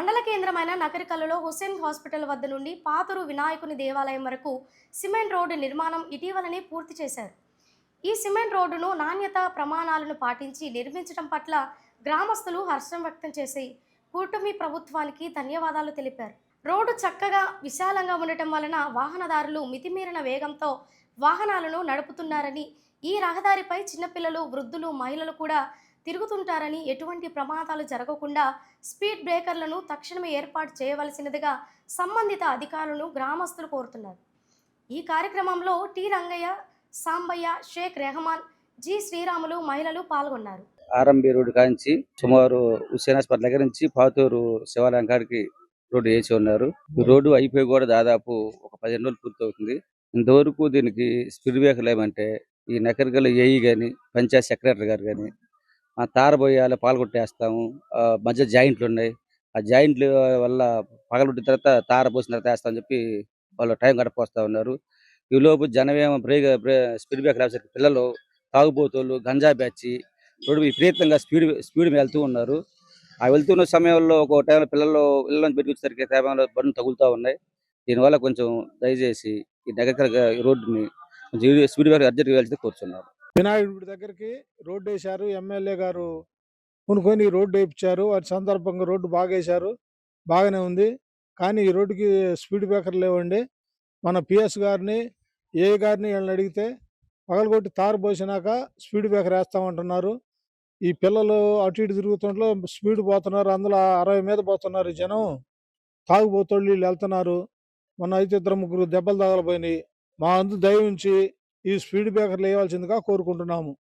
మండల కేంద్రమైన నకరికల్లులో హుస్సేన్ హాస్పిటల్ వద్ద నుండి పాతూరు వినాయకుని దేవాలయం వరకు సిమెంట్ రోడ్డు నిర్మాణం ఇటీవలనే పూర్తి చేశారు. ఈ సిమెంట్ రోడ్డును నాణ్యత ప్రమాణాలను పాటించి నిర్మించడం పట్ల గ్రామస్తులు హర్షం వ్యక్తం చేసి కూటమి ప్రభుత్వానికి ధన్యవాదాలు తెలిపారు. రోడ్డు చక్కగా విశాలంగా ఉండటం వలన వాహనదారులు మితిమీరిన వేగంతో వాహనాలను నడుపుతున్నారని, ఈ రహదారిపై చిన్నపిల్లలు, వృద్ధులు, మహిళలు కూడా తిరుగుతుంటారని, ఎటువంటి ప్రమాదాలు జరగకుండా స్పీడ్ బ్రేకర్లను తక్షణమే ఏర్పాటు చేయవలసినదిగా సంబంధిత అధికారులను గ్రామస్తులు కోరుతున్నారు. ఈ కార్యక్రమంలో టి రంగయ్య, సాంబయ్య, షేక్ రెహమాన్, జి శ్రీరాములు, మహిళలు పాల్గొన్నారు. ఆర్ఎంబి రోడ్డు కాంచి సుమారు హుస్సేన్ హాస్పిటల్ దగ్గర నుంచి పాతూరు శివాలయం కాడికి రోడ్డు వేసి ఉన్నారు. ఈ రోడ్డు అయిపోయి కూడా దాదాపు ఒక 15 రోజులు పూర్తవుతుంది. ఇంతవరకు దీనికి స్పీడ్ బ్రేకర్లు ఏమంటే ఈ నకరికల్ ఏఈ కానీ, పంచాయత్ సెక్రటరీ గారు కానీ తార పోయాలి పాల్గొట్టేస్తాము, మధ్య జాయింట్లు ఉన్నాయి, ఆ జాయింట్ల వల్ల పగలగొట్టిన తర్వాత తార పోసిన తర్వాత వేస్తామని చెప్పి వాళ్ళు టైం గడపొస్తా ఉన్నారు. ఈలోపు జనమేమో స్పీడ్ బ్రేకర్ ఆఫీసర్ పిల్లలు, తాగుబోతులు, గంజా బ్యాచి రోడ్డు విపరీతంగా స్పీడ్ వెళ్తూ ఉన్నారు. ఆ వెళ్తున్న సమయంలో ఒక టైంలో పిల్లలను పెట్టి వచ్చేసరికి టైంలో బండ్లు తగులుతూ ఉన్నాయి. దీనివల్ల కొంచెం దయచేసి ఈ నగర రోడ్డుని కొంచెం స్పీడ్ బ్రేకర్ అర్జెంట్గా వెళ్తే కూర్చున్నారు. వినాయకుడి దగ్గరికి రోడ్డు వేశారు. ఎమ్మెల్యే గారు కొనుక్కొని రోడ్డు వేయించారు. వాటి సందర్భంగా రోడ్డు బాగా వేశారు, బాగానే ఉంది. కానీ ఈ రోడ్డుకి స్పీడ్ బ్రేకర్ లేవండి. మన పిఎస్ గారిని, ఏ గారిని వీళ్ళని అడిగితే పగలగొట్టి తారు పోసినాక స్పీడ్ బ్రేకర్ వేస్తామంటున్నారు. ఈ పిల్లలు అటు ఇటు తిరుగుతుంట్లో స్పీడ్ పోతున్నారు, అందులో 60 మీద పోతున్నారు. ఈ జనం తాగుబోతోళ్ళు వీళ్ళు వెళ్తున్నారు. మొన్న అయితే 2-3 దెబ్బలు తగలబోయినాయి. మా అందు దయ ఉంచి ఈ స్పీడ్ బ్రేకర్లు వేయవలసిందిగా కోరుకుంటున్నాము.